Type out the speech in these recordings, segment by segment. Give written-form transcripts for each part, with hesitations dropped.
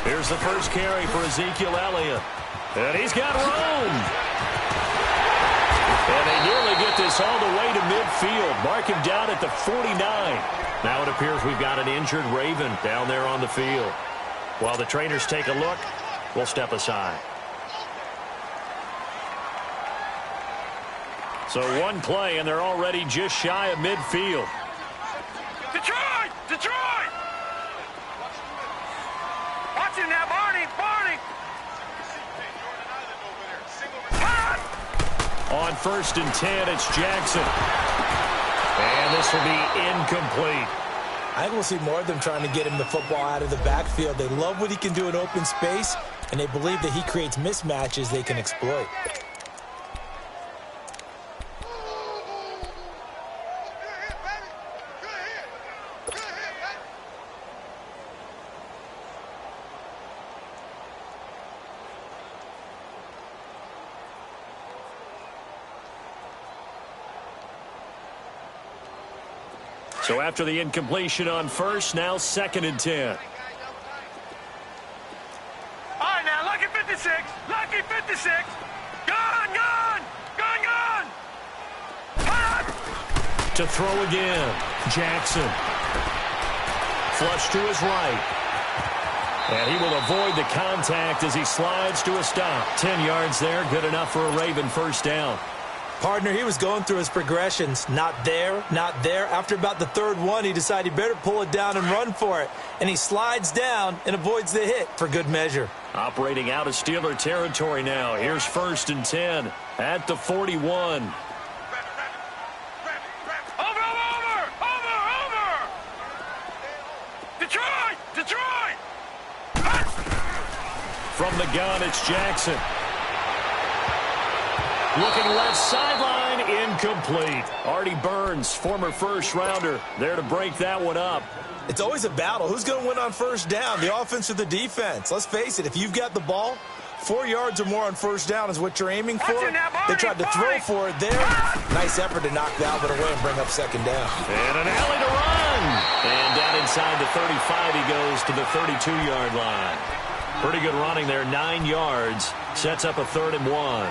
Here's the first carry for Ezekiel Elliott. And he's got room. And they nearly get this all the way to midfield. Mark him down at the 49. Now it appears we've got an injured Raven down there on the field. While the trainers take a look, we'll step aside. So one play, and they're already just shy of midfield. Detroit! Detroit! Watch him now, Barney! Barney! On 1st and 10, it's Jackson. And this will be incomplete. I think we'll see more of them trying to get him the football out of the backfield. They love what he can do in open space, and they believe that he creates mismatches they can exploit. So after the incompletion on 1st, now 2nd and 10. All right, now, lucky 56. Lucky 56. Gone, gone. Gone, gone. To throw again. Jackson. Flush to his right. And he will avoid the contact as he slides to a stop. 10 yards there, good enough for a Raven first down. Partner, he was going through his progressions. Not there, not there. After about the 3rd one, he decided he better pull it down and run for it. And he slides down and avoids the hit for good measure. Operating out of Steeler territory now. Here's 1st and 10 at the 41. Over! Detroit! Detroit! From the gun, it's Jackson. Looking left sideline, incomplete. Artie Burns, former first-rounder, there to break that one up. It's always a battle. Who's going to win on 1st down, the offense or the defense? Let's face it, if you've got the ball, 4 yards or more on 1st down is what you're aiming for. They tried to throw for it there. Nice effort to knock that one away and bring up 2nd down. And an alley to run. And down inside the 35, he goes to the 32-yard line. Pretty good running there, 9 yards. Sets up a 3rd and 1.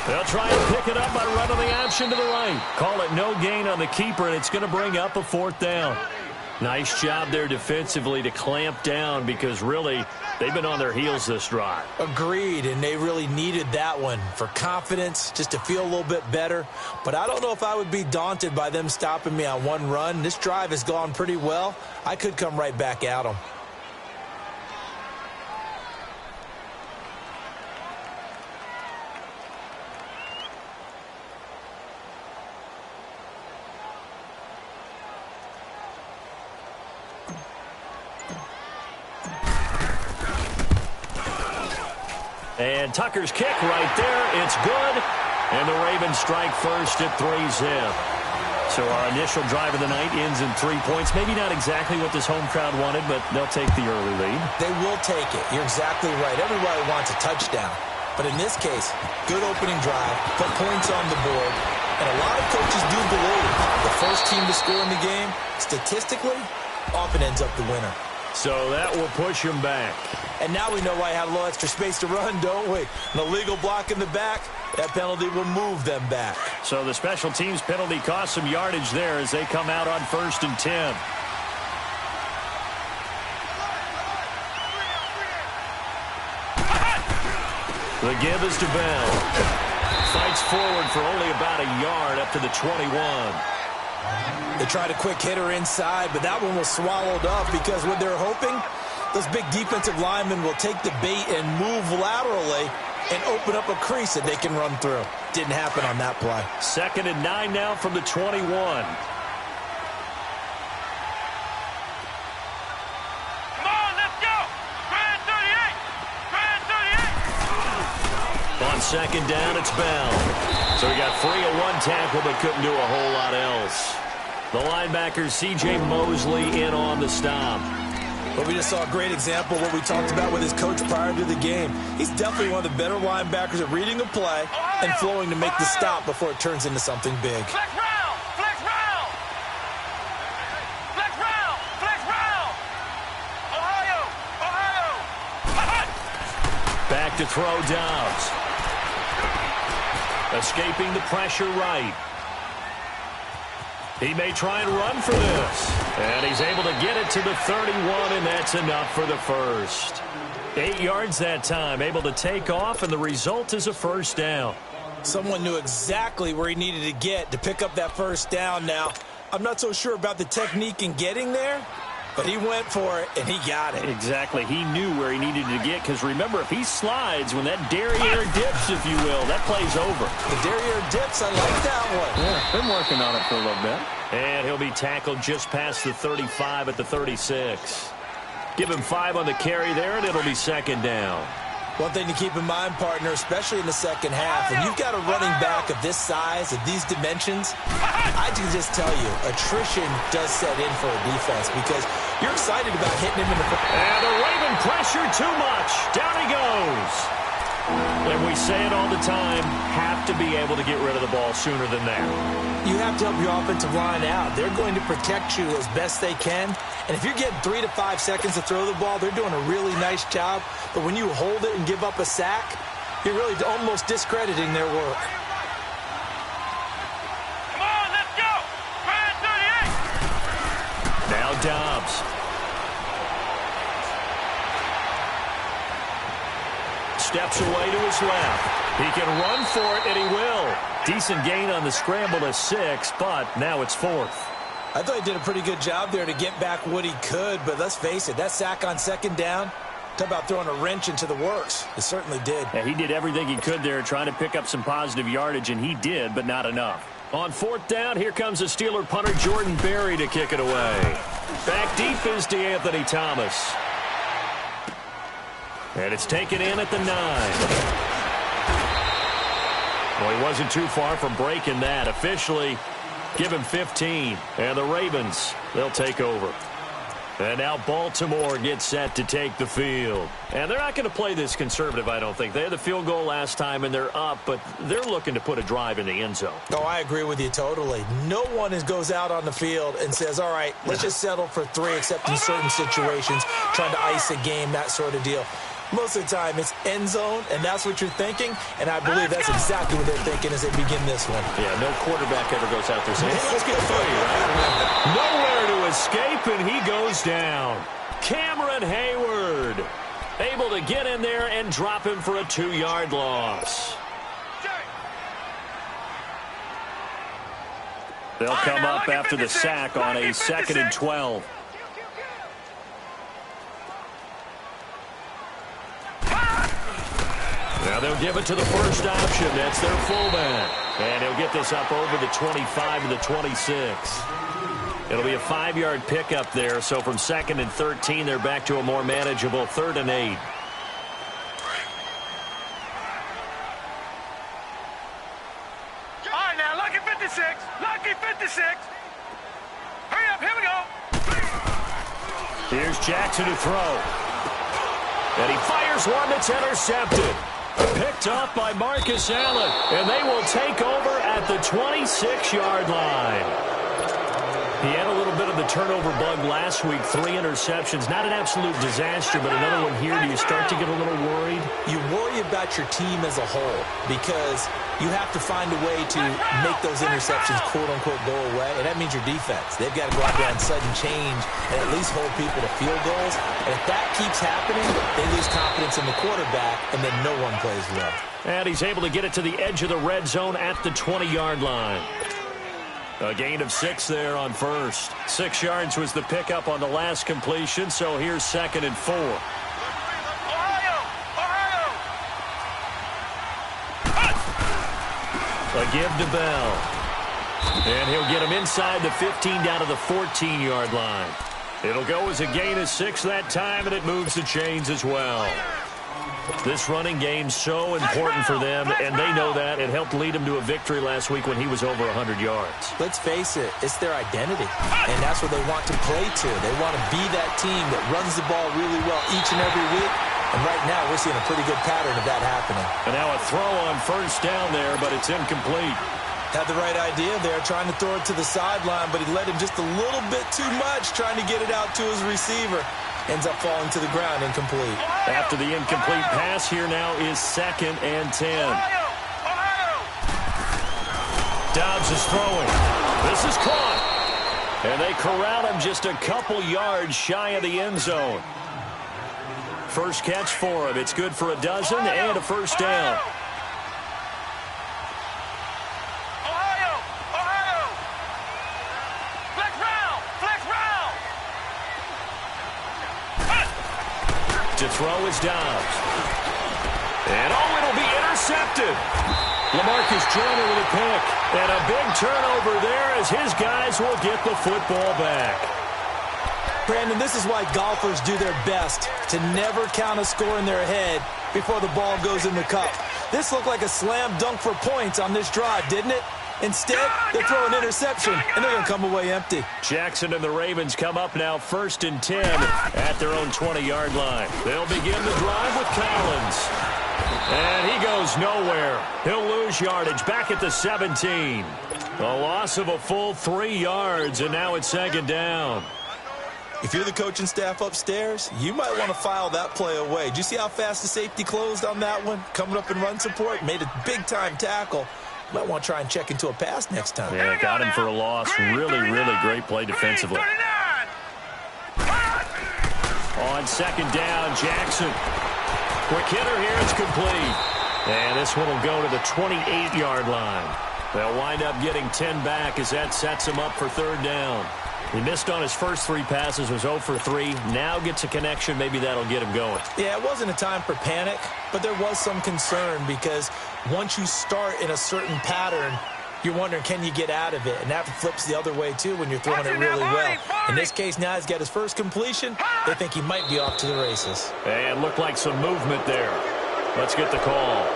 They'll try and pick it up by running the option to the right. Call it no gain on the keeper, and it's going to bring up a 4th down. Nice job there defensively to clamp down because really they've been on their heels this drive. Agreed, and they really needed that one for confidence, just to feel a little bit better. But I don't know if I would be daunted by them stopping me on one run. This drive has gone pretty well. I could come right back at them. And Tucker's kick right there. It's good. And the Ravens strike first at 3-zip. So our initial drive of the night ends in 3 points. Maybe not exactly what this home crowd wanted, but they'll take the early lead. They will take it. You're exactly right. Everybody wants a touchdown. But in this case, good opening drive, put points on the board. And a lot of coaches do believe the first team to score in the game, statistically, often ends up the winner. So that will push him back. And now we know why I had a little extra space to run, don't we? An illegal block in the back, that penalty will move them back. So the special teams penalty cost some yardage there as they come out on 1st and 10. The give is to Bell. Fights forward for only about a yard up to the 21. They tried a quick hitter inside, but that one was swallowed up because what they're hoping, those big defensive linemen will take the bait and move laterally and open up a crease that they can run through. Didn't happen on that play. 2nd and 9 now from the 21. Come on, let's go! Grand 38! Grand 38! On 2nd down, it's Bell. So he got free of one tackle but couldn't do a whole lot else. The linebacker, C.J. Mosley, in on the stop. But we just saw a great example of what we talked about with his coach prior to the game. He's definitely one of the better linebackers at reading a play and flowing to make the stop before it turns into something big. Flex round! Flex round! Flex round! Flex round! Ohio! Ohio! Back to throw Dobbs. Escaping the pressure right. He may try and run for this. And he's able to get it to the 31, and that's enough for the first. 8 yards that time, able to take off, and the result is a first down. Someone knew exactly where he needed to get to pick up that first down now. I'm not so sure about the technique in getting there, but he went for it, and he got it. Exactly. He knew where he needed to get, because remember, if he slides, when that derriere dips, if you will, that play's over. The derriere dips, I like that one. Yeah, been working on it for a little bit. And he'll be tackled just past the 35 at the 36. Give him 5 on the carry there, and it'll be second down. One thing to keep in mind, partner, especially in the second half, when you've got a running back of this size, of these dimensions, I can just tell you, attrition does set in for a defense because you're excited about hitting him in the... And the Raven pressure too much. Down he goes. And we say it all the time, have to be able to get rid of the ball sooner than that. You have to help your offensive line out. They're going to protect you as best they can. And if you're getting 3 to 5 seconds to throw the ball, they're doing a really nice job. But when you hold it and give up a sack, you're really almost discrediting their work. Come on, let's go! Ryan 38! Now Dobbs. Steps away to his left. He can run for it, and he will. Decent gain on the scramble to 6, but now it's 4th. I thought he did a pretty good job there to get back what he could, but let's face it, that sack on second down, talk about throwing a wrench into the works. It certainly did. Yeah, he did everything he could there trying to pick up some positive yardage, and he did, but not enough. On 4th down, here comes the Steeler punter Jordan Berry to kick it away. Back deep is DeAnthony Thomas. And it's taken in at the 9. Well, he wasn't too far from breaking that. Officially, give him 15. And the Ravens, they'll take over. And now Baltimore gets set to take the field. And they're not going to play this conservative, I don't think. They had the field goal last time, and they're up, but they're looking to put a drive in the end zone. Oh, I agree with you totally. No one goes out on the field and says, all right, let's just settle for 3, except in certain situations, trying to ice a game, that sort of deal. Most of the time, it's end zone, and that's what you're thinking, and I believe that's exactly what they're thinking as they begin this one. Yeah, no quarterback ever goes out there saying, hey, let's get 3, right? Nowhere to escape, and he goes down. Cameron Hayward able to get in there and drop him for a 2-yard loss. They'll come up after the sack on a 2nd and 12. Now they'll give it to the first option. That's their fullback. And he'll get this up over the 25 to the 26. It'll be a 5-yard pickup there. So from 2nd and 13, they're back to a more manageable 3rd and 8. All right, now, lucky 56. Lucky 56. Hurry up, here we go. Here's Jackson to throw. And he fires one that's intercepted. Picked up by Marcus Allen. And they will take over at the 26-yard line. He had a little bit of the turnover bug last week. 3 interceptions. Not an absolute disaster, but another one here. Do you start to get a little worried? You worry about your team as a whole because you have to find a way to make those interceptions, quote-unquote, go away. And that means your defense. They've got to go out there and sudden change and at least hold people to field goals. And if that keeps happening, they lose confidence in the quarterback, and then no one plays well. And he's able to get it to the edge of the red zone at the 20-yard line. A gain of 6 there on first. 6 yards was the pickup on the last completion, so here's 2nd and 4. Ohio! Ohio! A give to Bell. And he'll get him inside the 15 down to the 14-yard line. It'll go as a gain of 6 that time, and it moves the chains as well. This running game's so important for them, and they know that. It helped lead them to a victory last week when he was over 100 yards. Let's face it, it's their identity, and that's what they want to play to. They want to be that team that runs the ball really well each and every week, and right now we're seeing a pretty good pattern of that happening. And now a throw on first down there, but it's incomplete. Had the right idea there, trying to throw it to the sideline, but he led him just a little bit too much, trying to get it out to his receiver. Ends up falling to the ground, incomplete. After the incomplete pass, here now is 2nd and 10. Dobbs is throwing. This is caught. And they corral him just a couple yards shy of the end zone. First catch for him. It's good for a dozen and a first down. To throw is Dobbs. And it'll be intercepted. LaMarcus Joyner with a pick. And a big turnover there as his guys will get the football back. Brandon, this is why golfers do their best to never count a score in their head before the ball goes in the cup. This looked like a slam dunk for points on this drive, didn't it? Instead, they throw an interception, and they're going to come away empty. Jackson and the Ravens come up now 1st and 10 at their own 20-yard line. They'll begin the drive with Collins. And he goes nowhere. He'll lose yardage back at the 17. A loss of a full 3 yards, and now it's 2nd down. If you're the coaching staff upstairs, you might want to file that play away. Did you see how fast the safety closed on that one? Coming up in run support, made a big-time tackle. Might want to try and check into a pass next time. Yeah, got him for a loss. Really, really great play defensively. On 2nd down, Jackson. Quick hitter here, it's complete. And this one will go to the 28-yard line. They'll wind up getting 10 back as that sets him up for 3rd down. He missed on his first 3 passes, was 0 for 3. Now gets a connection. Maybe that'll get him going. Yeah, it wasn't a time for panic, but there was some concern because once you start in a certain pattern, you're wondering, can you get out of it? And that flips the other way, too, when you're throwing it really well. In this case, now he's got his first completion. They think he might be off to the races. And looked like some movement there. Let's get the call.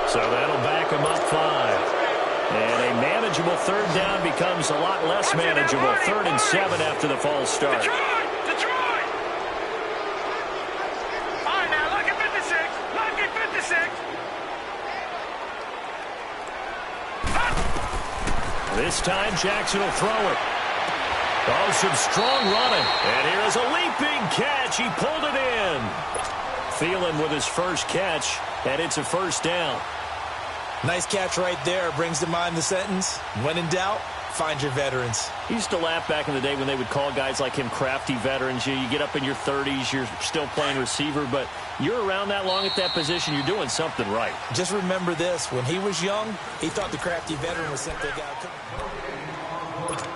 So that'll back him up 5. And a manageable 3rd down becomes a lot less manageable. 3rd and 7 after the false start. Detroit! All right, now, lucky 56. Lucky 56. This time, Jackson will throw it. Oh, some strong running. And here is a leaping catch. He pulled it in. Thielen with his first catch, and it's a first down. Nice catch right there. Brings to mind the sentence, when in doubt, find your veterans. He used to laugh back in the day when they would call guys like him crafty veterans. You get up in your 30s, you're still playing receiver, but you're around that long at that position, you're doing something right. Just remember this. When he was young, he thought the crafty veteran was simply a guy who couldn't.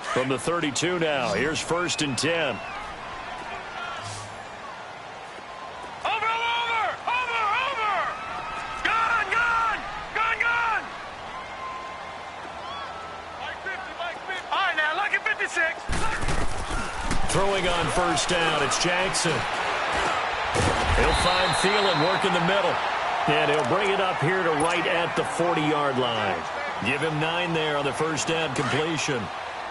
From the 32 now, here's 1st and 10. Throwing on first down, it's Jackson. He'll find Thielen working the middle. And he'll bring it up here to right at the 40-yard line. Give him 9 there on the first down completion.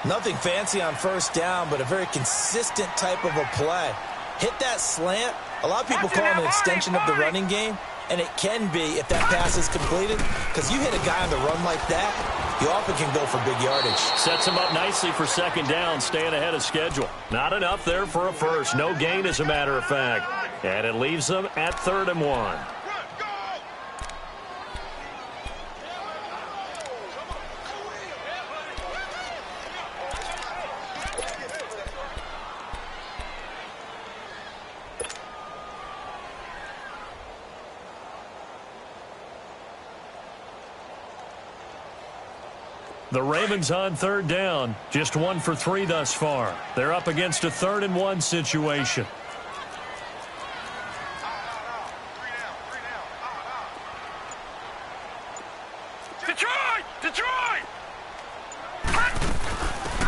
Nothing fancy on first down, but a very consistent type of a play. Hit that slant. A lot of people call it an extension of the running game, and it can be if that pass is completed, because you hit a guy on the run like that, you often can go for big yardage. Sets him up nicely for 2nd down, staying ahead of schedule. Not enough there for a first. No gain, as a matter of fact. And it leaves them at 3rd and 1. The Ravens on 3rd down. Just 1 for 3 thus far. They're up against a 3rd and 1 situation.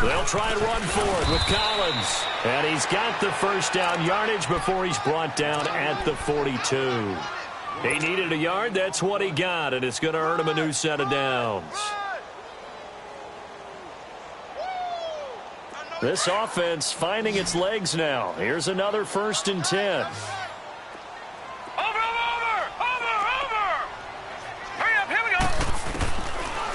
They'll try and run for it with Collins. And he's got the first down yardage before he's brought down at the 42. He needed a yard. That's what he got, and it's going to earn him a new set of downs. This offense finding its legs now. Here's another 1st and 10.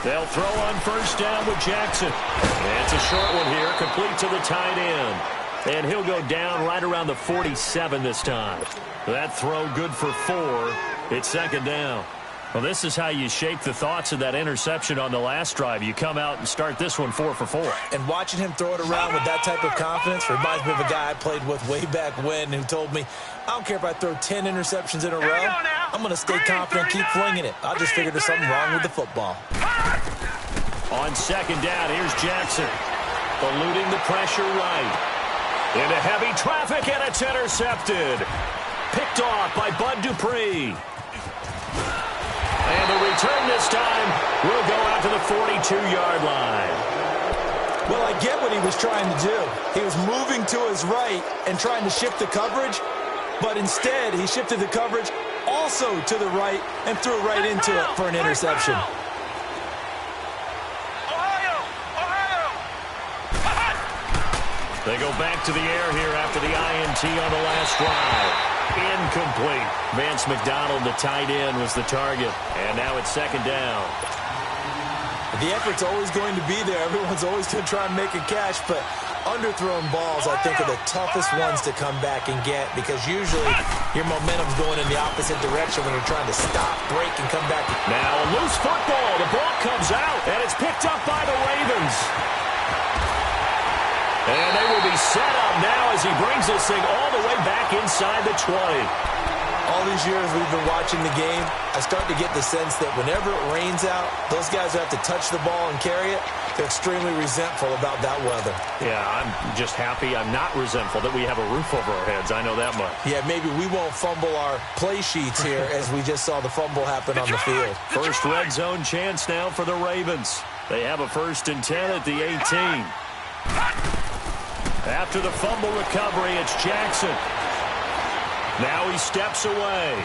They'll throw on 1st down with Jackson. And it's a short one here, complete to the tight end. And he'll go down right around the 47 this time. That throw good for 4. It's 2nd down. Well, this is how you shape the thoughts of that interception on the last drive. You come out and start this one 4 for 4. And watching him throw it around with that type of confidence reminds me of a guy I played with way back when who told me, I don't care if I throw 10 interceptions in a row. I'm going to stay confident, keep flinging it. I just figured there's something wrong with the football. On 2nd down, here's Jackson. Eluding the pressure right. Into heavy traffic, and it's intercepted. Picked off by Bud Dupree. And the return this time will go out to the 42-yard line. Well, I get what he was trying to do. He was moving to his right and trying to shift the coverage, but instead he shifted the coverage also to the right and threw right into it for an interception. They go back to the air here after the INT on the last drive. Incomplete. Vance McDonald, the tight end, was the target. And now it's 2nd down. The effort's always going to be there. Everyone's always going to try and make a catch, but underthrown balls, I think, are the toughest ones to come back and get because usually your momentum's going in the opposite direction when you're trying to stop, break, and come back. Now a loose football. The ball comes out, and it's picked up by the Ravens. And they will be set up now as he brings this thing all the way back inside the 20. All these years we've been watching the game, I start to get the sense that whenever it rains out, those guys who have to touch the ball and carry it, they're extremely resentful about that weather. Yeah, I'm just happy I'm not resentful that we have a roof over our heads. I know that much. Yeah, maybe we won't fumble our play sheets here as we just saw the fumble happen on the field. First red zone chance now for the Ravens. They have a 1st and 10 at the 18. After the fumble recovery, it's Jackson. Now he steps away.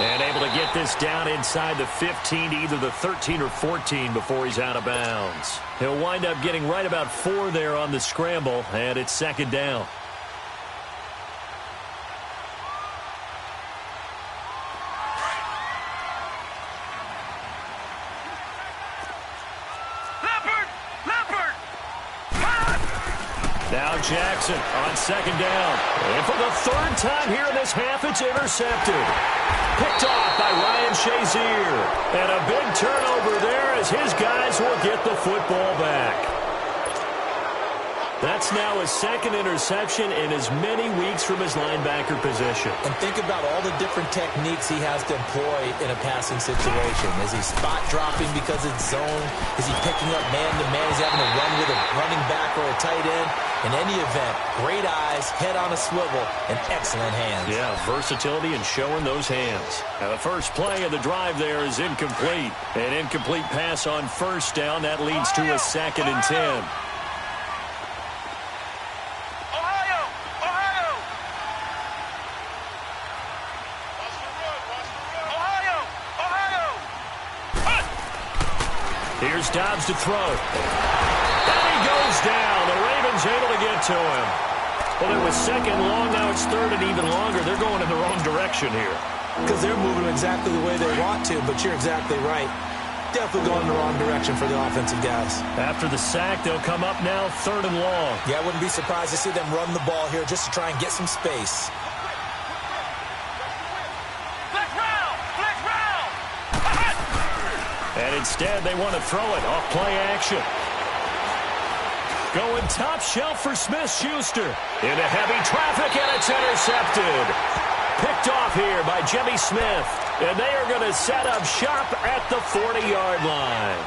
And able to get this down inside the 15 to either the 13 or 14 before he's out of bounds. He'll wind up getting right about 4 there on the scramble, and it's 2nd down. Now Jackson on 2nd down. And for the 3rd time here in this half, it's intercepted. Picked off by Ryan Shazier. And a big turnover there as his guys will get the football back. That's now his 2nd interception in as many weeks from his linebacker position. And think about all the different techniques he has to employ in a passing situation. Is he spot dropping because it's zone? Is he picking up man-to-man? Is he having to run with a running back or a tight end? In any event, great eyes, head on a swivel, and excellent hands. Yeah, versatility and showing those hands. Now the first play of the drive there is incomplete. An incomplete pass on 1st down. That leads to a 2nd and 10. Here's Dobbs to throw. And he goes down. The Ravens able to get to him. Well, it was 2nd long. Now it's 3rd and even longer. They're going in the wrong direction here. Because they're moving exactly the way they want to, but you're exactly right. Definitely going in the wrong direction for the offensive guys. After the sack, they'll come up now 3rd and long. Yeah, I wouldn't be surprised to see them run the ball here just to try and get some space. And instead, they want to throw it off play action. Going top shelf for Smith-Schuster. Into heavy traffic, and it's intercepted. Picked off here by Jimmy Smith. And they are going to set up shop at the 40-yard line.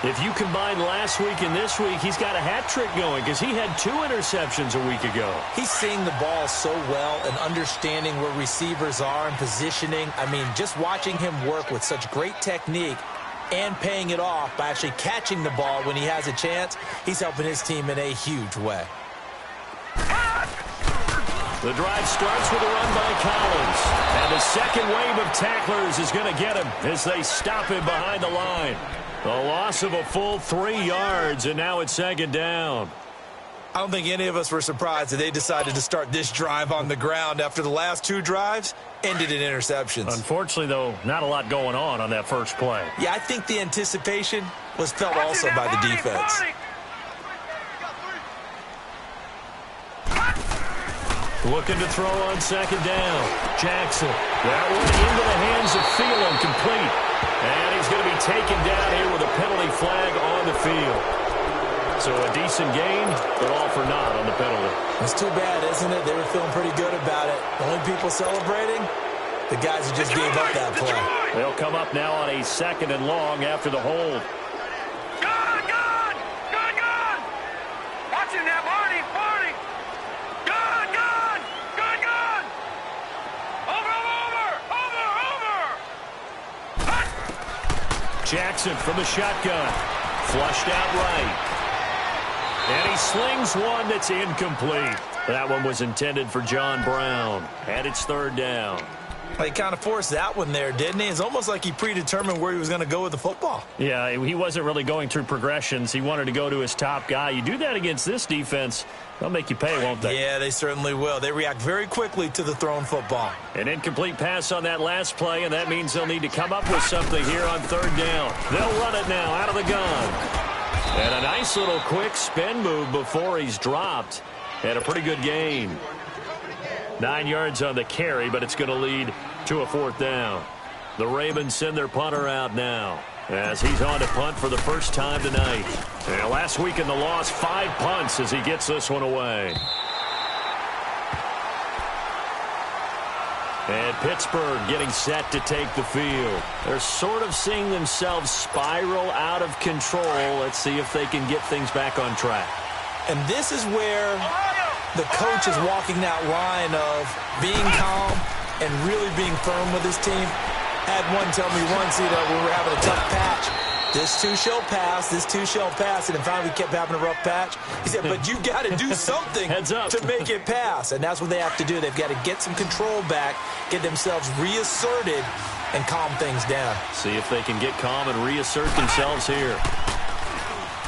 If you combine last week and this week, he's got a hat trick going because he had 2 interceptions a week ago. He's seeing the ball so well and understanding where receivers are and positioning. I mean, just watching him work with such great technique, and paying it off by actually catching the ball when he has a chance. He's helping his team in a huge way. The drive starts with a run by Collins. And the second wave of tacklers is going to get him as they stop him behind the line. A loss of a full 3 yards, and now it's second down. I don't think any of us were surprised that they decided to start this drive on the ground after the last 2 drives ended in interceptions. Unfortunately, though, not a lot going on that first play. Yeah, I think the anticipation was felt also by the defense. Looking to throw on second down. Jackson. That one into the hands of Thielen, complete. And he's going to be taken down here with a penalty flag on the field. So a decent gain, but all for naught on the penalty. It's too bad, isn't it? They were feeling pretty good about it. The only people celebrating, the guys who just gave up that play. They'll come up now on a second and long after the hold. Good, good! Good, good! Watching that, Barney! Barney! Good, good! Good, good! Over, over! Over, over! Jackson from the shotgun. Flushed out right. And he slings one that's incomplete. That one was intended for John Brown. And it's third down. Well, he kind of forced that one there, didn't he? It's almost like he predetermined where he was going to go with the football. Yeah, he wasn't really going through progressions. He wanted to go to his top guy. You do that against this defense, they'll make you pay, won't they? Yeah, they certainly will. They react very quickly to the thrown football. An incomplete pass on that last play, and that means they'll need to come up with something here on third down. They'll run it now out of the gun. And a nice little quick spin move before he's dropped. And a pretty good gain. 9 yards on the carry, but it's going to lead to a fourth down. The Ravens send their punter out now as he's on to punt for the first time tonight. And last week in the loss, 5 punts as he gets this one away. And Pittsburgh getting set to take the field. They're sort of seeing themselves spiral out of control. Let's see if they can get things back on track. And this is where the coach is walking that line of being calm and really being firm with his team. Had one tell me once, when we were having a tough patch, this too shall pass, this too shall pass, and then finally we kept having a rough patch. He said, but you got to do something to make it pass, and that's what they have to do. They've got to get some control back, get themselves reasserted, and calm things down. See if they can get calm and reassert themselves here.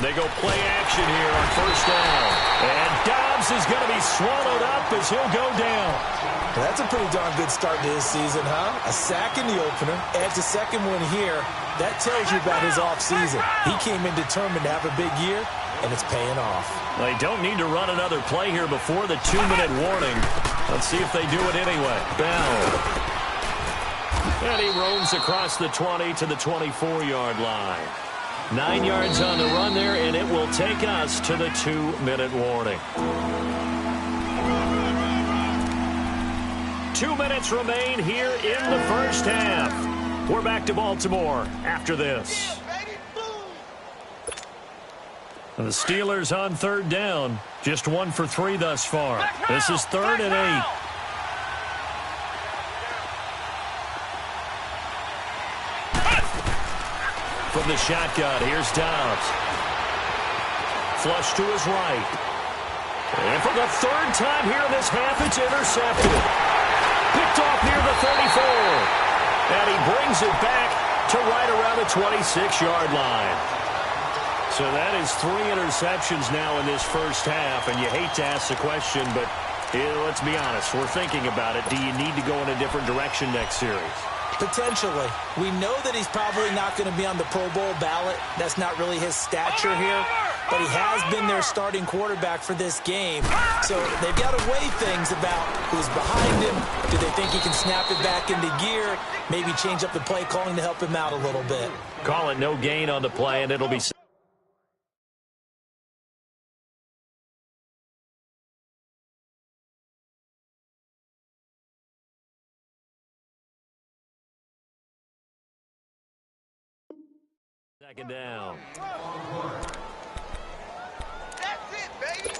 They go play action here on first down. And Dobbs is going to be swallowed up as he'll go down. Well, that's a pretty darn good start to his season, huh? A sack in the opener, adds a second one here. That tells you about his offseason. He came in determined to have a big year, and it's paying off. They don't need to run another play here before the 2-minute warning. Let's see if they do it anyway. Bell. And he roams across the 20 to the 24-yard line. 9 yards on the run there, and it will take us to the 2-minute warning. 2 minutes remain here in the first half. We're back to Baltimore after this. And the Steelers on third down. Just 1 for 3 thus far. This is 3rd and 8. From the shotgun, here's Dobbs. Flush to his right. And for the 3rd time here in this half, it's intercepted. Picked off near the 34. And he brings it back to right around the 26-yard line. So that is 3 interceptions now in this first half. And you hate to ask the question, but let's be honest. We're thinking about it. Do you need to go in a different direction next series? Potentially. We know that he's probably not going to be on the Pro Bowl ballot. That's not really his stature here. But he has been their starting quarterback for this game. So they've got to weigh things about who's behind him. Do they think he can snap it back into gear? Maybe change up the play calling to help him out a little bit. Call it no gain on the play, and it'll be... Second down. That's it, baby.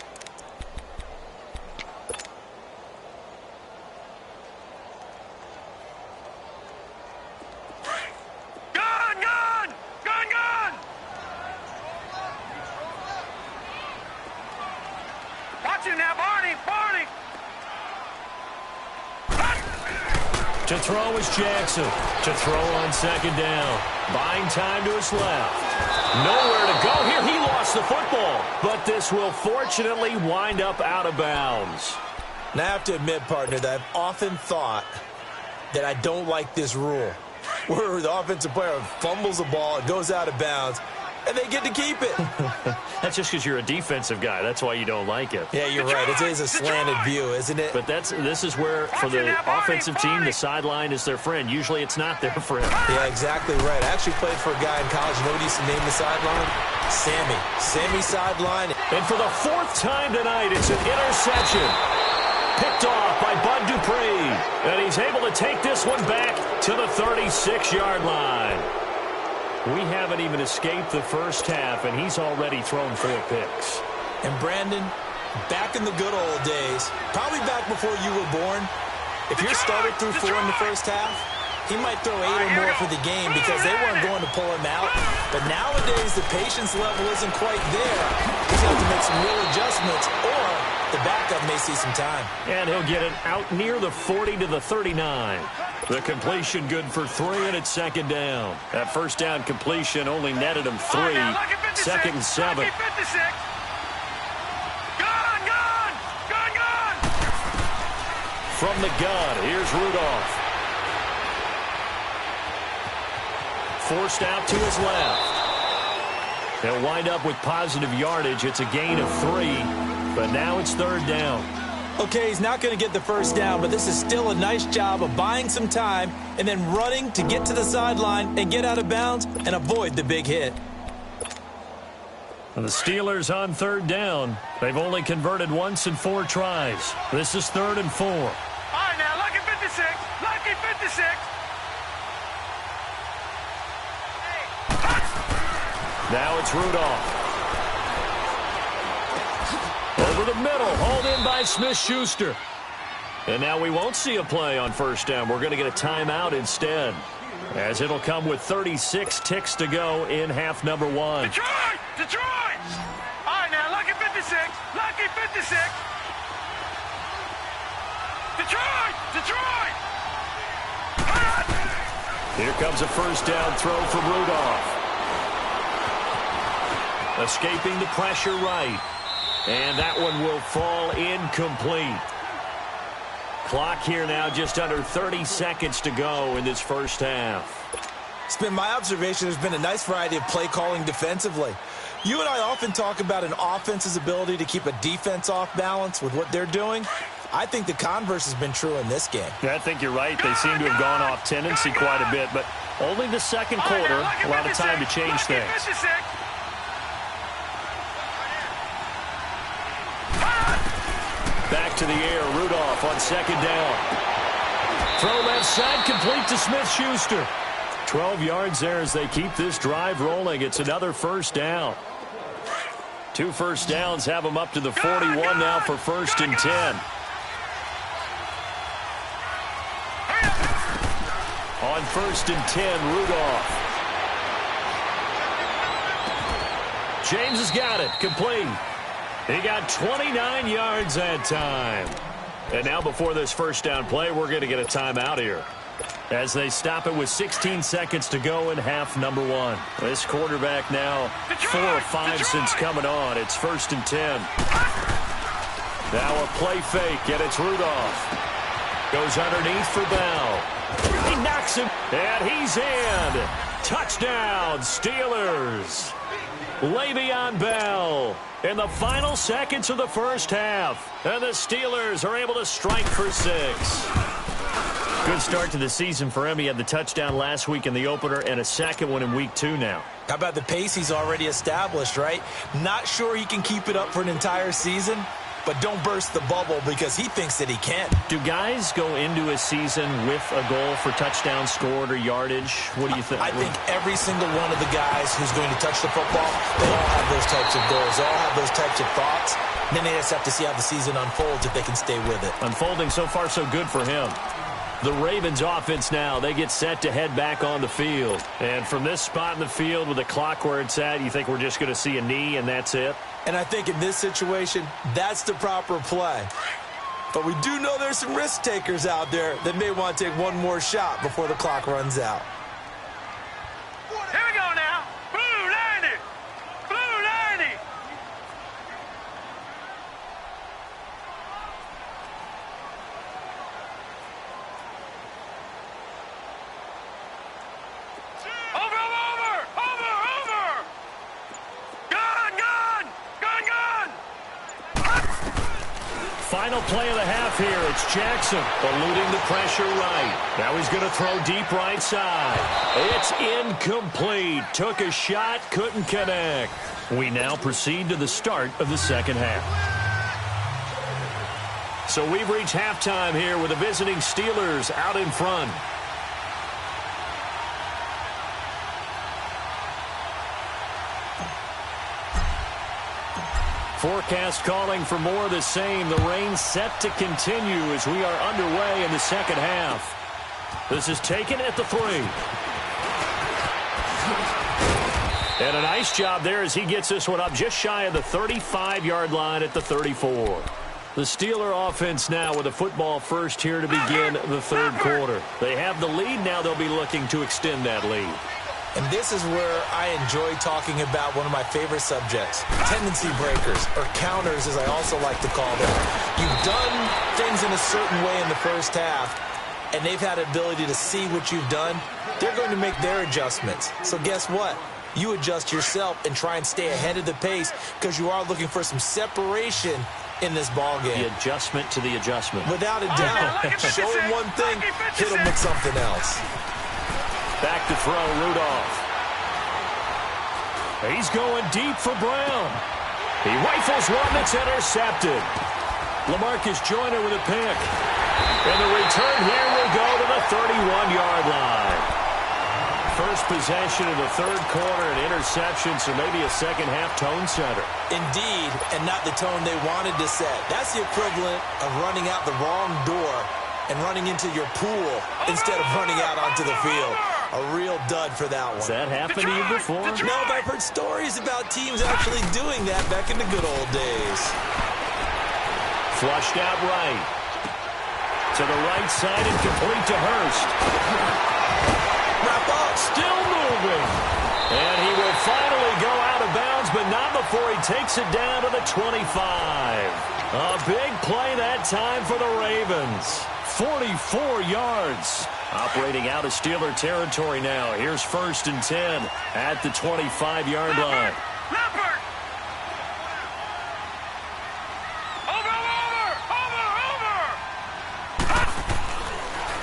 Good, good! Good, To throw is Jackson. To throw on second down. Buying time to his left. Nowhere to go here. He lost the football. But this will fortunately wind up out of bounds. Now, I have to admit, partner, that I've often thought that I don't like this rule, where the offensive player fumbles the ball, it goes out of bounds, and they get to keep it. That's just because you're a defensive guy. That's why you don't like it. Yeah, you're right. It is a slanted view, isn't it? But this is where, for the offensive team, the sideline is their friend. Usually it's not their friend. Yeah, exactly right. I actually played for a guy in college. You know what he used to name the sideline? Sammy. Sammy sideline. And for the fourth time tonight, it's an interception. Picked off by Bud Dupree. And he's able to take this one back to the 36-yard line. We haven't even escaped the first half, and he's already thrown 4 picks. And Brandon, back in the good old days, probably back before you were born, if your starter threw 4 in the first half, he might throw 8 or more for the game because they weren't going to pull him out. But nowadays, the patience level isn't quite there. He's got to make some real adjustments, or the backup may see some time. And he'll get it out near the 40 to the 39. The completion good for 3, and it's second down. That first down completion only netted him 3. Second and 7. From the gun, here's Rudolph. Forced out to his left. They'll wind up with positive yardage. It's a gain of 3, but now it's third down. Okay, he's not going to get the first down, but this is still a nice job of buying some time and then running to get to the sideline and get out of bounds and avoid the big hit. And the Steelers on third down. They've only converted once in 4 tries. This is 3rd and 4. All right, now, lucky 56. Lucky 56. Now it's Rudolph. Over the middle, hauled in by Smith-Schuster. And now we won't see a play on first down. We're going to get a timeout instead, as it'll come with 36 ticks to go in half number 1. Detroit! Detroit! All right, now, lucky 56. Lucky 56. Detroit! Detroit! Here comes a first down throw from Rudolph. Escaping the pressure right. And that one will fall incomplete. Clock here now just under 30 seconds to go in this first half. It's been my observation there's been a nice variety of play calling defensively. You and I often talk about an offense's ability to keep a defense off balance with what they're doing. I think the converse has been true in this game. Yeah, I think you're right. They seem to have gone off tendency quite a bit, but only the second quarter, a lot of time to change things. Back to the air, Rudolph on second down. Throw left side, complete to Smith-Schuster. 12 yards there as they keep this drive rolling. It's another first down. 2 first downs have them up to the 41 now for 1st and 10. On 1st and 10, Rudolph. James has got it, complete. He got 29 yards that time. And now before this first down play, we're going to get a timeout here, as they stop it with 16 seconds to go in half number 1. This quarterback now 4 or 5 since coming on. It's 1st and 10. Now a play fake, and it's Rudolph. Goes underneath for Bell. He knocks him, and he's in. Touchdown, Steelers. Le'Veon Bell in the final seconds of the first half. And the Steelers are able to strike for 6. Good start to the season for him. He had the touchdown last week in the opener and a second one in week 2 now. How about the pace he's already established, right? Not sure he can keep it up for an entire season, but don't burst the bubble because he thinks that he can. Do guys go into a season with a goal for touchdowns scored or yardage? What do you think? I think every single one of the guys who's going to touch the football, they all have those types of goals. They all have those types of thoughts. And then they just have to see how the season unfolds if they can stay with it. Unfolding so far so good for him. The Ravens offense now, they get set to head back on the field. And from this spot in the field with the clock where it's at, you think we're just going to see a knee and that's it? And I think in this situation, that's the proper play. But we do know there's some risk takers out there that may want to take one more shot before the clock runs out. Here we go now. Blue 90. Blue 90. Over. Gun. Final play of the half here. It's Jackson eluding the pressure right. Now he's going to throw deep right side. It's incomplete. Took a shot, couldn't connect. We now proceed to the start of the second half. So we've reached halftime here with the visiting Steelers out in front. Forecast calling for more of the same. The rain set to continue as we are underway in the second half. This is taken at the 3. And a nice job there as he gets this one up just shy of the 35-yard line at the 34. The Steeler offense now with a football first here to begin the third quarter. They have the lead. Now they'll be looking to extend that lead. And this is where I enjoy talking about one of my favorite subjects, tendency breakers, or counters as I also like to call them. You've done things in a certain way in the first half, and they've had the ability to see what you've done. They're going to make their adjustments. So guess what? You adjust yourself and try and stay ahead of the pace because you are looking for some separation in this ball game. The adjustment to the adjustment. Without a doubt. Show them one thing, hit them with something else. Back to throw, Rudolph. He's going deep for Brown. He rifles one that's intercepted. LaMarcus Joyner with a pick. And the return here will go to the 31-yard line. First possession of the third quarter, an interception, so maybe a second-half tone setter. Indeed, and not the tone they wanted to set. That's the equivalent of running out the wrong door and running into your pool instead of running out onto the field. A real dud for that one. Has that happened to you before? No, but I've heard stories about teams actually doing that back in the good old days. Flushed out right. To the right side and complete to Hurst. Wrap up. Still moving. And he will finally go out of bounds, but not before he takes it down to the 25. A big play that time for the Ravens. 44 yards. Operating out of Steeler territory now. Here's 1st and 10 at the 25-yard line. Leopard. Over.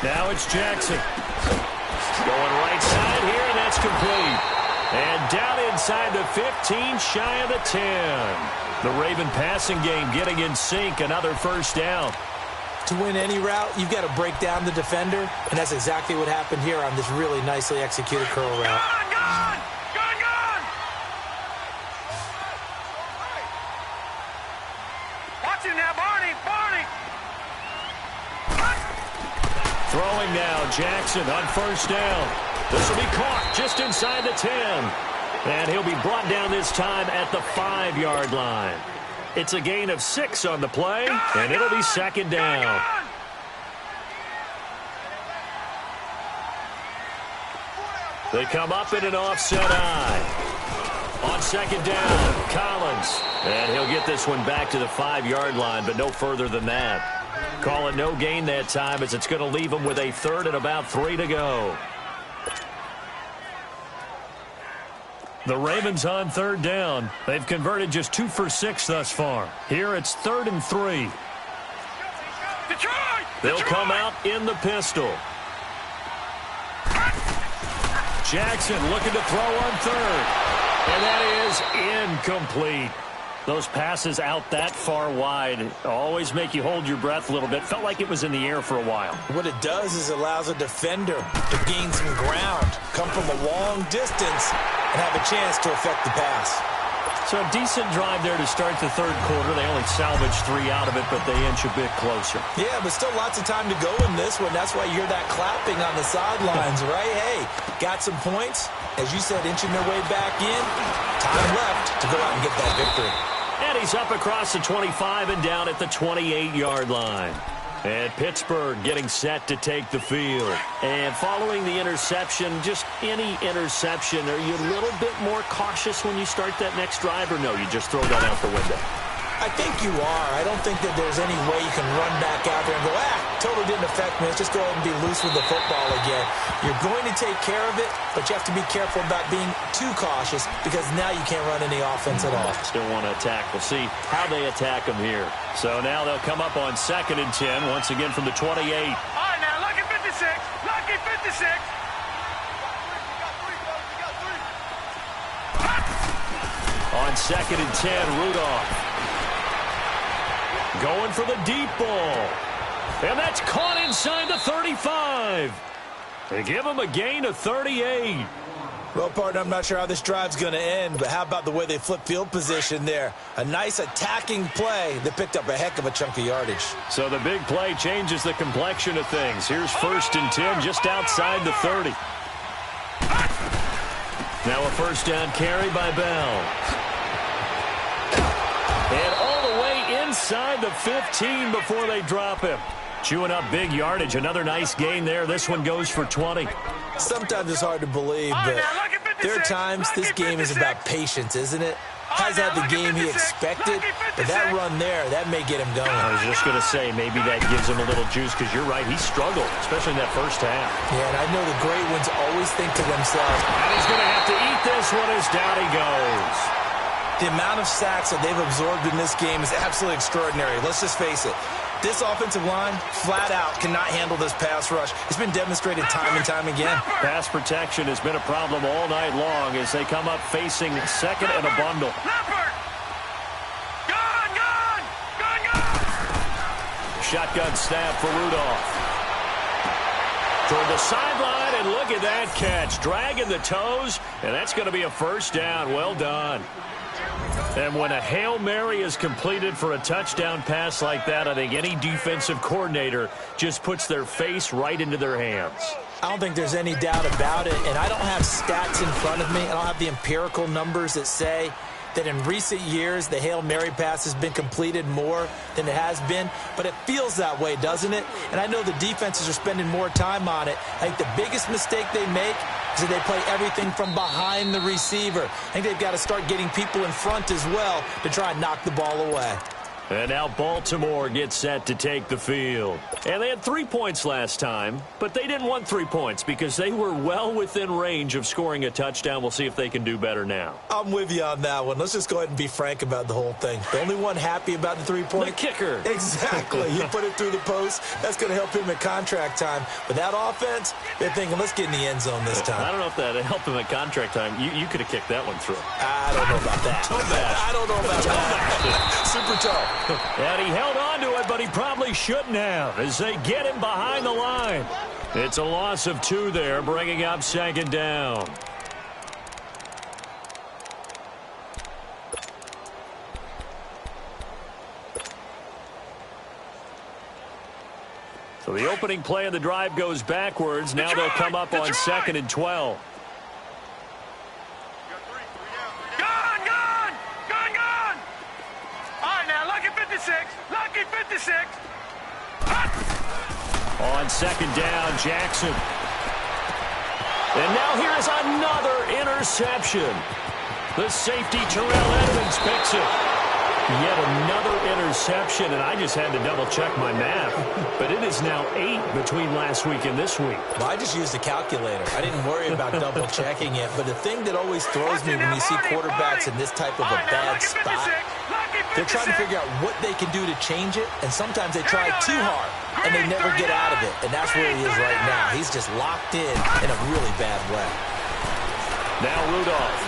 Now it's Jackson. Going right side here, and that's complete. And down inside the 15, shy of the 10. The Raven passing game getting in sync. Another first down. To win any route, you've got to break down the defender, and that's exactly what happened here on this really nicely executed curl route. Gun. Watch him now, Barney. Throwing now, Jackson on first down. This will be caught just inside the 10. And he'll be brought down this time at the 5-yard line. It's a gain of 6 on the play, and it'll be second down. They come up in an offset eye. On second down, Collins. And he'll get this one back to the 5-yard line, but no further than that. Call it no gain that time as it's going to leave him with a 3rd and about 3 to go. The Ravens on 3rd down. They've converted just 2 for 6 thus far. Here it's 3rd and 3. They'll come out in the pistol. Jackson looking to throw on 3rd. And that is incomplete. Those passes out that far wide always make you hold your breath a little bit. Felt like it was in the air for a while. What it does is it allows a defender to gain some ground, come from a long distance, and have a chance to affect the pass. So a decent drive there to start the third quarter. They only salvaged 3 out of it, but they inch a bit closer. Yeah, but still lots of time to go in this one. That's why you hear that clapping on the sidelines, right? Hey, got some points. As you said, inching their way back in. Time left to go out and get that victory. And he's up across the 25 and down at the 28-yard line. And Pittsburgh getting set to take the field. And following the interception, just any interception, are you a little bit more cautious when you start that next drive, or no, you just throw that out the window? I think you are. I don't think that there's any way you can run back out there and go, totally didn't affect me. Let's just go ahead and be loose with the football again. You're going to take care of it, but you have to be careful about being too cautious because now you can't run any offense at all. Still want to attack. We'll see how they attack them here. So now they'll come up on 2nd and 10, once again from the 28. All right, now, lucky 56. Lucky 56. On 2nd and 10, Rudolph. Going for the deep ball. And that's caught inside the 35. They give him a gain of 38. Well, partner, I'm not sure how this drive's going to end, but how about the way they flip field position there? A nice attacking play that picked up a heck of a chunk of yardage. So the big play changes the complexion of things. Here's 1st and 10 just outside the 30. Now a 1st down carry by Bell. And all the way inside the 15 before they drop him. Chewing up big yardage. Another nice gain there. This one goes for 20. Sometimes it's hard to believe, but there are times this game is about patience, isn't it? Has had the game he expected, but that run there, that may get him going. I was just going to say, maybe that gives him a little juice, because you're right, he struggled, especially in that first half. Yeah, and I know the great ones always think to themselves, and he's going to have to eat this one as down he goes. The amount of sacks that they've absorbed in this game is absolutely extraordinary. Let's just face it. This offensive line, flat out, cannot handle this pass rush. It's been demonstrated time and time again. Pass protection has been a problem all night long as they come up facing 2nd and a bundle. Shotgun snap for Rudolph. Toward the sideline, and look at that catch. Dragging the toes, and that's going to be a 1st down. Well done. And when a Hail Mary is completed for a touchdown pass like that, I think any defensive coordinator just puts their face right into their hands. I don't think there's any doubt about it, and I don't have stats in front of me. I don't have the empirical numbers that say that in recent years the Hail Mary pass has been completed more than it has been, but it feels that way, doesn't it? And I know the defenses are spending more time on it. I think the biggest mistake they make is that they play everything from behind the receiver. I think they've got to start getting people in front as well to try and knock the ball away. And now Baltimore gets set to take the field. And they had 3 points last time, but they didn't want 3 points because they were well within range of scoring a touchdown. We'll see if they can do better now. I'm with you on that one. Let's just go ahead and be frank about the whole thing. The only one happy about the 3-point? The kicker. Exactly. You put it through the post. That's going to help him at contract time. But that offense, they're thinking, let's get in the end zone this time. I don't know if that helped him at contract time. You could have kicked that one through. I don't know about that. I don't know about that. Super tough. And he held on to it, but he probably shouldn't have as they get him behind the line. It's a loss of 2 there, bringing up 2nd down. So the opening play of the drive goes backwards. Now they'll come up on 2nd and 12. Lucky 56. On 2nd down, Jackson. And now here is another interception. The safety, Terrell Edmonds, picks it. Yet another interception, and I just had to double-check my math. But it is now 8 between last week and this week. Well, I just used a calculator. I didn't worry about double-checking it. But the thing that always throws me when you see quarterbacks in this type of a bad spot, they're trying to figure out what they can do to change it, and sometimes they try too hard, and they never get out of it. And that's where he is right now. He's just locked in a really bad way. Now Rudolph.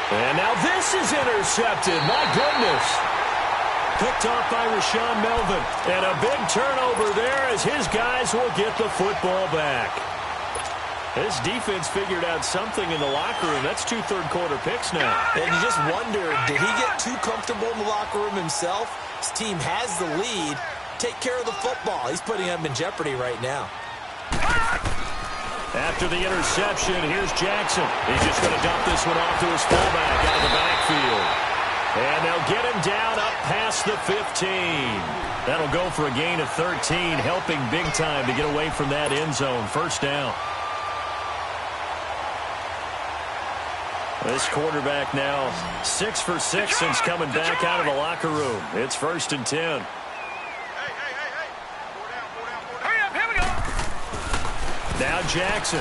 And now this is intercepted. My goodness. Picked off by Rashawn Melvin. And a big turnover there as his guys will get the football back. This defense figured out something in the locker room. That's 2 third-quarter picks now. And you just wonder, did he get too comfortable in the locker room himself? His team has the lead. Take care of the football. He's putting them in jeopardy right now. After the interception, here's Jackson. He's just going to dump this one off to his fullback out of the backfield. And they'll get him down up past the 15. That'll go for a gain of 13, helping big time to get away from that end zone. First down. This quarterback now 6 for 6 since coming back out of the locker room. It's 1st and 10. Hurry up, here we go. Now Jackson.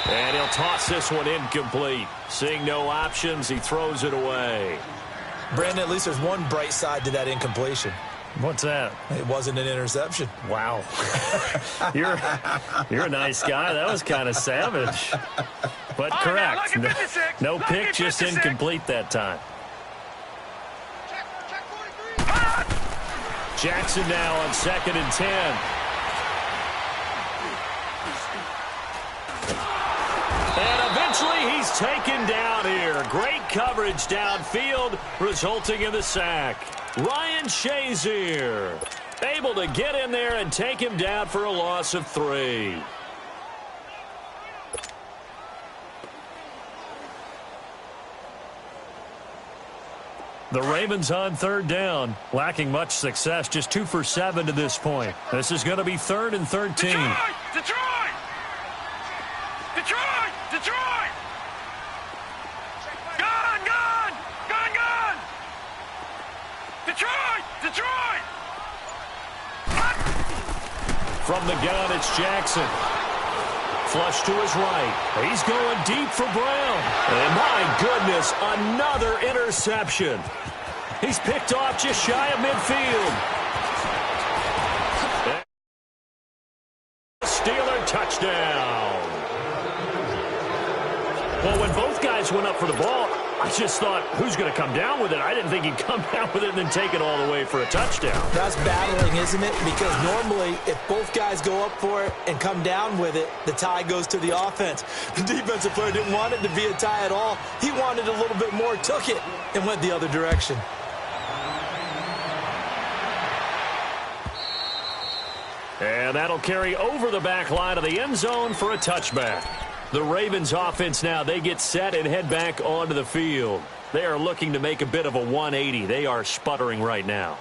And he'll toss this one incomplete. Seeing no options, he throws it away. Brandon, at least there's one bright side to that incompletion. What's that? It wasn't an interception. Wow. You're a nice guy. That was kind of savage. But correct. No pick, just incomplete that time. Jackson now on 2nd and 10. And eventually he's taken down here. Great coverage downfield, resulting in the sack. Ryan Shazier able to get in there and take him down for a loss of 3. The Ravens on 3rd down, lacking much success, just 2 for 7 to this point. This is going to be 3rd and 13. Detroit! Detroit! Detroit! Gone! Gone! Gone! Gone! Detroit! Detroit! From the gun, it's Jackson. Flush to his right. He's going deep for Brown. And my goodness, another interception. He's picked off just shy of midfield. Steeler touchdown. Well, when both guys went up for the ball, I just thought, who's going to come down with it? I didn't think he'd come down with it and then take it all the way for a touchdown. That's battling, isn't it? Because normally, if both guys go up for it and come down with it, the tie goes to the offense. The defensive player didn't want it to be a tie at all. He wanted a little bit more, took it, and went the other direction. And that'll carry over the back line of the end zone for a touchback. The Ravens offense now, they get set and head back onto the field. They are looking to make a bit of a 180. They are sputtering right now.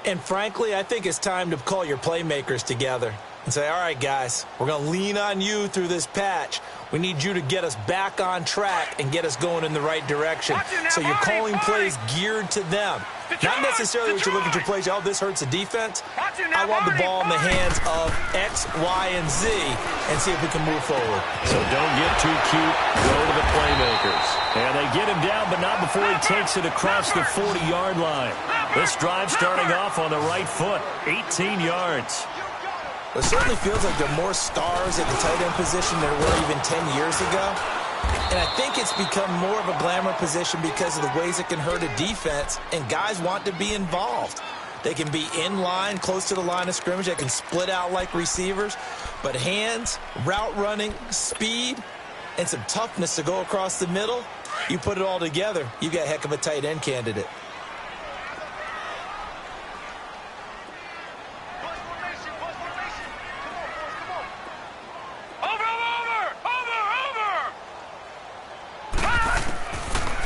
And frankly, I think it's time to call your playmakers together and say, all right, guys, we're going to lean on you through this patch. We need you to get us back on track and get us going in the right direction. So you're calling plays geared to them. Not necessarily what you look at your plays, oh, this hurts the defense. I want the ball in the hands of X, Y, and Z and see if we can move forward. So don't get too cute. Go to the playmakers. And they get him down, but not before he takes it across the 40-yard line. This drive starting off on the right foot, 18 yards. It certainly feels like there are more stars at the tight end position than there were even 10 years ago. And I think it's become more of a glamour position because of the ways it can hurt a defense, and guys want to be involved. They can be in line, close to the line of scrimmage. They can split out like receivers. But hands, route running, speed, and some toughness to go across the middle, you put it all together, you got a heck of a tight end candidate.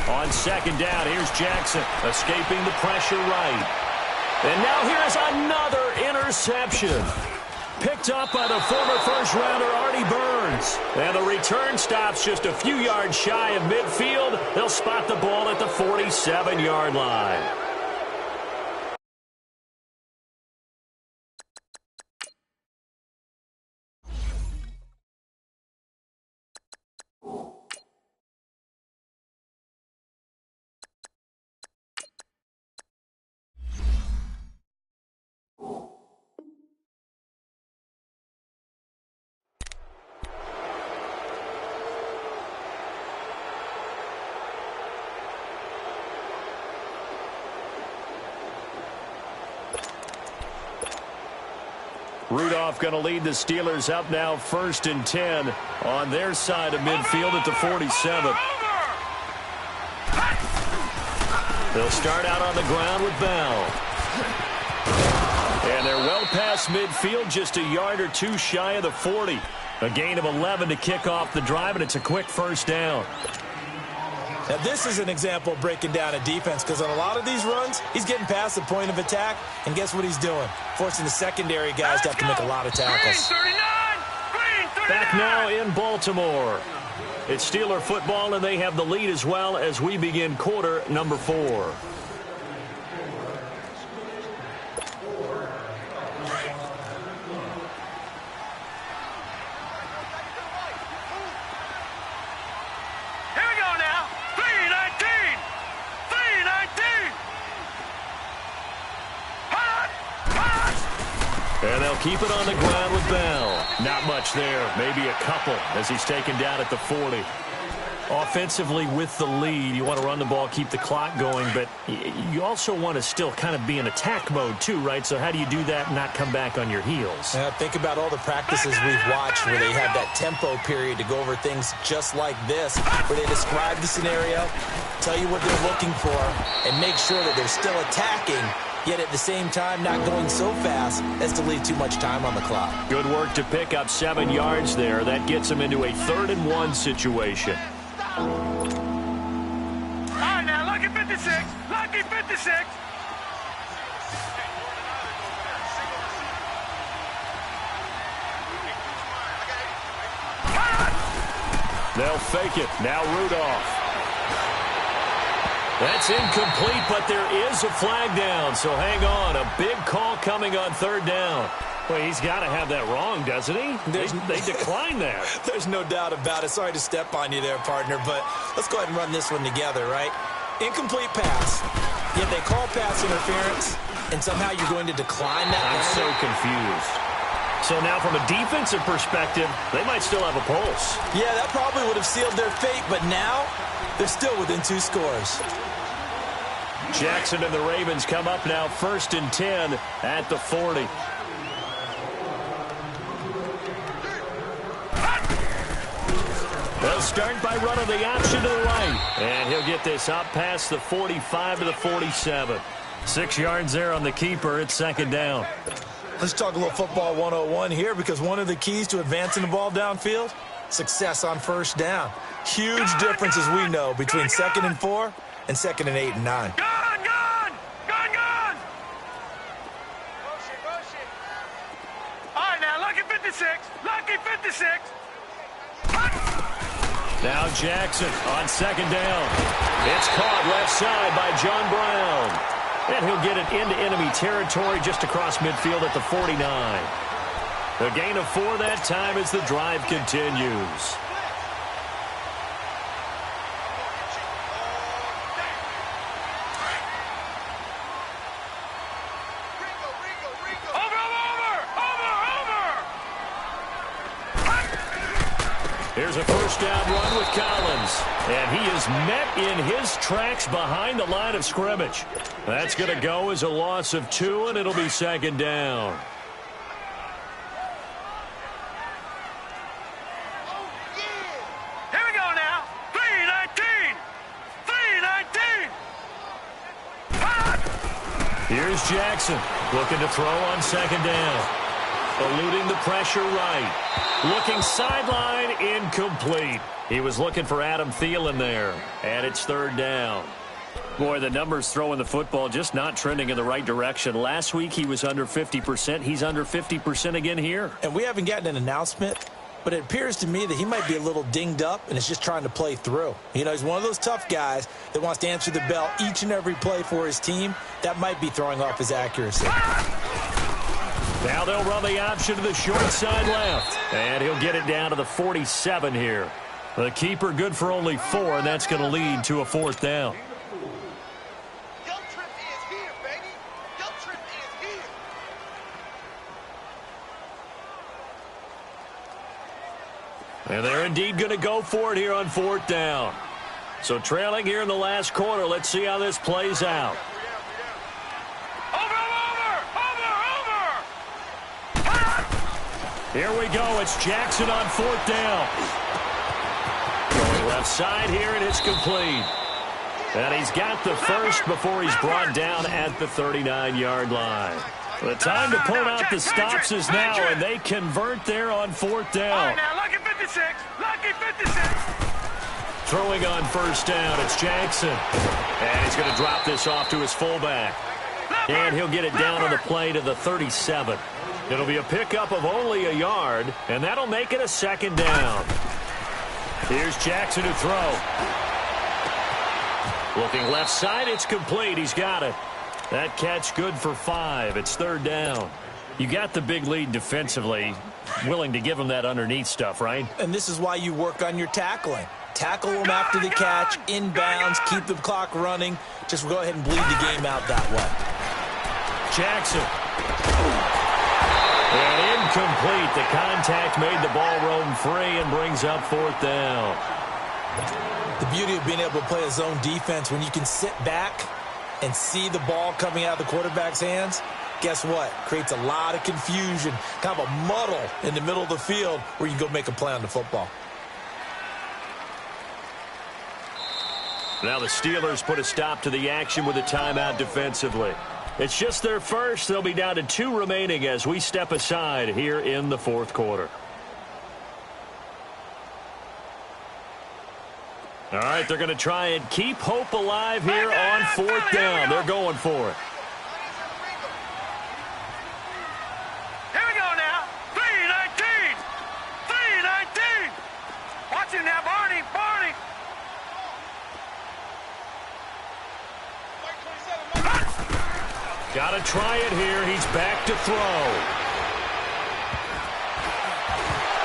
On 2nd down, here's Jackson, escaping the pressure right. And now here's another interception. Picked up by the former first-rounder Artie Burns. And the return stops just a few yards shy of midfield. They'll spot the ball at the 47-yard line. Rudolph going to lead the Steelers up now 1st and 10 on their side of midfield at the 47. They'll start out on the ground with Bell. And they're well past midfield, just a yard or two shy of the 40. A gain of 11 to kick off the drive, and it's a quick first down. Now, this is an example of breaking down a defense, because on a lot of these runs, he's getting past the point of attack, and guess what he's doing? Forcing the secondary guys to have to make a lot of tackles. Green 39! Green 39! Back now in Baltimore. It's Steeler football, and they have the lead as well as we begin quarter number 4. And they'll keep it on the ground with Bell. Not much there. Maybe a couple as he's taken down at the 40. Offensively with the lead, you want to run the ball, keep the clock going, but you also want to still kind of be in attack mode too, right? So how do you do that and not come back on your heels? Think about all the practices we've watched where they have that tempo period to go over things just like this, where they describe the scenario, tell you what they're looking for, and make sure that they're still attacking, yet at the same time not going so fast as to leave too much time on the clock. Good work to pick up 7 yards there. That gets them into a 3rd and 1 situation. All right, now, lucky 56. Lucky 56. They'll fake it. Now Rudolph. That's incomplete, but there is a flag down, so hang on. A big call coming on 3rd down. Well, he's got to have that wrong, doesn't he? They declined that. There's no doubt about it. Sorry to step on you there, partner, but let's go ahead and run this one together, right? Incomplete pass, yet they call pass interference, and somehow you're going to decline that. I'm so confused. So now from a defensive perspective, they might still have a pulse. Yeah, that probably would have sealed their fate, but now they're still within 2 scores. Jackson and the Ravens come up now 1st and 10 at the 40. They'll start by running the option to the right. And he'll get this up past the 45 to the 47. 6 yards there on the keeper. It's 2nd down. Let's talk a little football 101 here, because one of the keys to advancing the ball downfield, success on 1st down. Huge difference, as we know, between 2nd and 4 and 2nd and 8 and 9. Gone! All right, now, lucky 56. Lucky 56. Now Jackson on 2nd down. It's caught left side by John Brown. And he'll get it into enemy territory just across midfield at the 49. A gain of 4 that time as the drive continues. Here's a 1st down run with Collins. And he is met in his tracks behind the line of scrimmage. That's going to go as a loss of 2, and it'll be 2nd down. Here we go now. 3-19. 3-19. Here's Jackson looking to throw on 2nd down. Eluding the pressure right. Looking sideline, incomplete. He was looking for Adam Thielen there. And it's 3rd down. Boy, the numbers throwing the football just not trending in the right direction. Last week he was under 50%. He's under 50% again here. And we haven't gotten an announcement, but it appears to me that he might be a little dinged up and is just trying to play through. You know, he's one of those tough guys that wants to answer the bell each and every play for his team. That might be throwing off his accuracy. Now they'll run the option to the short side left. And he'll get it down to the 47 here. The keeper good for only 4, and that's going to lead to a 4th down. And they're indeed going to go for it here on 4th down. So trailing here in the last quarter. Let's see how this plays out. Here we go. It's Jackson on 4th down. Going left side here, and it's complete. And he's got the first before he's brought down at the 39-yard line. The time to pull out the stops is now, and they convert there on fourth down. All right, now, lucky 56. Lucky 56. Throwing on first down, it's Jackson. And he's going to drop this off to his fullback. And he'll get it down on the play to the 37. It'll be a pickup of only a yard, and that'll make it a second down. Here's Jackson to throw. Looking left side, it's complete. He's got it. That catch good for 5. It's third down. You got the big lead defensively. Willing to give him that underneath stuff, right? And this is why you work on your tackling. Tackle them after the catch, inbounds, keep the clock running. Just go ahead and bleed the game out that way. Jackson. And incomplete. The contact made the ball roam free and brings up fourth down. The beauty of being able to play a zone defense, when you can sit back and see the ball coming out of the quarterback's hands, guess what? Creates a lot of confusion, kind of a muddle in the middle of the field where you can go make a play on the football. Now the Steelers put a stop to the action with a timeout defensively. It's just their first. They'll be down to 2 remaining as we step aside here in the fourth quarter. All right, they're going to try and keep hope alive here on fourth down. They're going for it. Here we go now. 3-19. 3-19. Watch him now, Barney. Barney. Got to try it here. He's back to throw.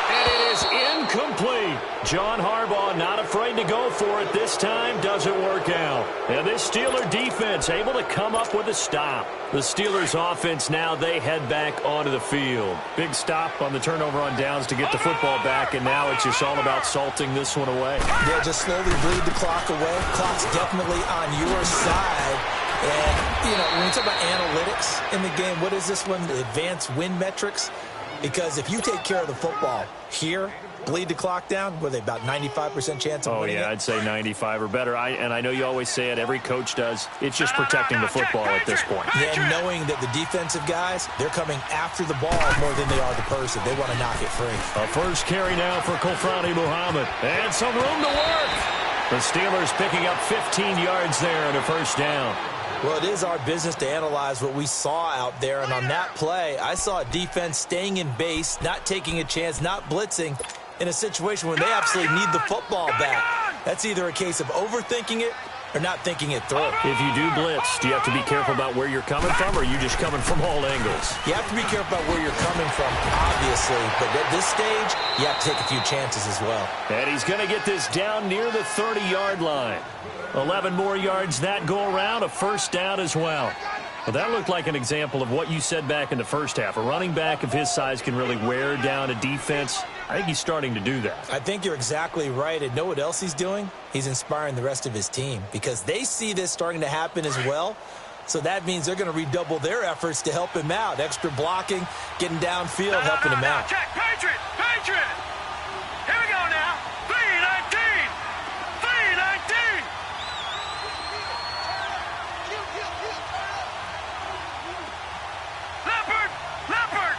And it is incomplete. John Harbaugh not afraid to go for it this time. Doesn't work out. And this Steeler defense able to come up with a stop. The Steelers offense now, they head back onto the field. Big stop on the turnover on downs to get the football back, and now it's just all about salting this one away. Yeah, just slowly bleed the clock away. Clock's definitely on your side. And, you know, when we talk about analytics in the game, what is this one? The advanced win metrics? Because if you take care of the football here, bleed the clock down, were they about 95% chance of winning it? I'd say 95 or better. And I know you always say it, every coach does. It's just protecting the football at this point. Yeah, knowing that the defensive guys, they're coming after the ball more than they are the person. They want to knock it free. A first carry now for Kofrani Muhammad. And some room to work. The Steelers picking up 15 yards there and a first down. Well, it is our business to analyze what we saw out there. And on that play, I saw a defense staying in base, not taking a chance, not blitzing in a situation where they absolutely need the football back. That's either a case of overthinking it or not thinking it through. If you do blitz, do you have to be careful about where you're coming from, or are you just coming from all angles? You have to be careful about where you're coming from, obviously. But at this stage, you have to take a few chances as well. And he's going to get this down near the 30-yard line. 11 more yards that go around, a first down as well. Well, that looked like an example of what you said back in the first half. A running back of his size can really wear down a defense. I think he's starting to do that. I think you're exactly right. And know what else he's doing? He's inspiring the rest of his team because they see this starting to happen as well. So that means they're going to redouble their efforts to help him out. Extra blocking, getting downfield, helping him out. Check, Patriot, Patriot. Here we go now. 3-19. 3-19. Leopard, Leopard.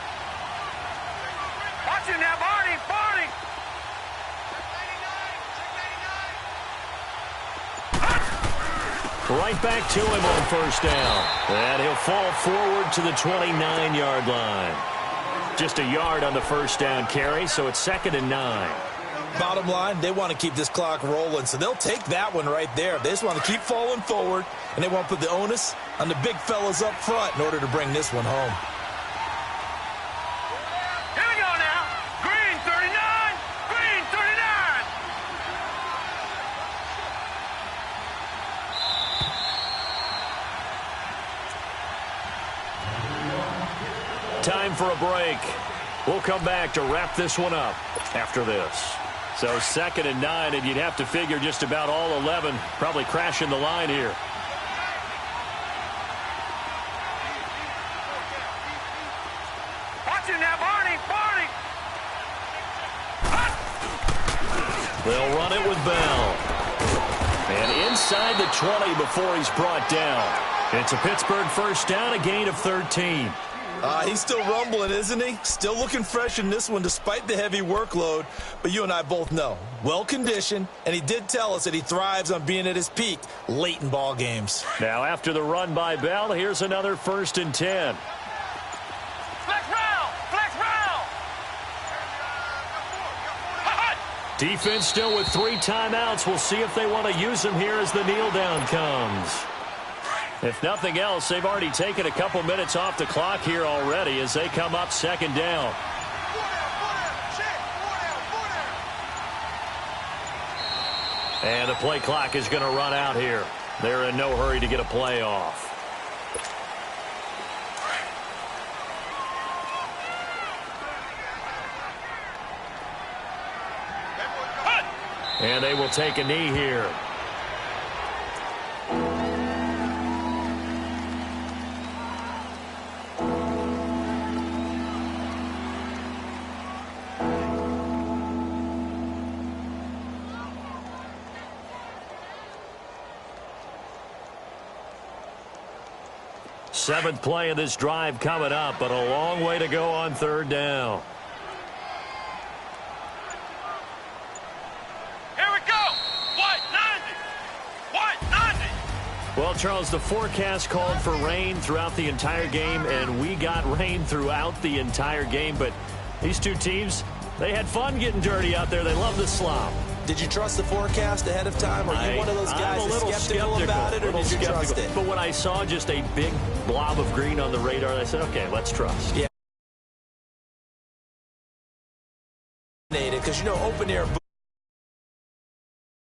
Watch him now, Barney, Barney. Right back to him on first down. And he'll fall forward to the 29-yard line. Just a yard on the first down carry, so it's 2nd and 9. Bottom line, they want to keep this clock rolling, so they'll take that one right there. They just want to keep falling forward, and they want to put the onus on the big fellas up front in order to bring this one home. Here we go now. Green 39. Green 39. Time for a break. We'll come back to wrap this one up after this. So 2nd and 9, and you'd have to figure just about all 11 probably crashing the line here. Watch him now, Barney, Barney. They'll run it with Bell. And inside the 20 before he's brought down. It's a Pittsburgh first down, a gain of 13. He's still rumbling, isn't he? Still looking fresh in this one despite the heavy workload. But you and I both know, well-conditioned, and he did tell us that he thrives on being at his peak late in ball games. Now after the run by Bell, here's another 1st and 10. Flex round! Flex round! Defense still with 3 timeouts. We'll see if they want to use them here as the kneel down comes. If nothing else, they've already taken a couple minutes off the clock here already as they come up 2nd down. And the play clock is going to run out here. They're in no hurry to get a play off. And they will take a knee here. Seventh play of this drive coming up, but a long way to go on 3rd down. Here we go! What? 90! What? 90! Well, Charles, the forecast called for rain throughout the entire game, and we got rain throughout the entire game. But these two teams, they had fun getting dirty out there. They love the slop. Did you trust the forecast ahead of time? Are you one of those guys that's skeptical about it, or did you trust it? But when I saw just a big blob of green on the radar, I said, okay, let's trust. Yeah. Because, you know, open air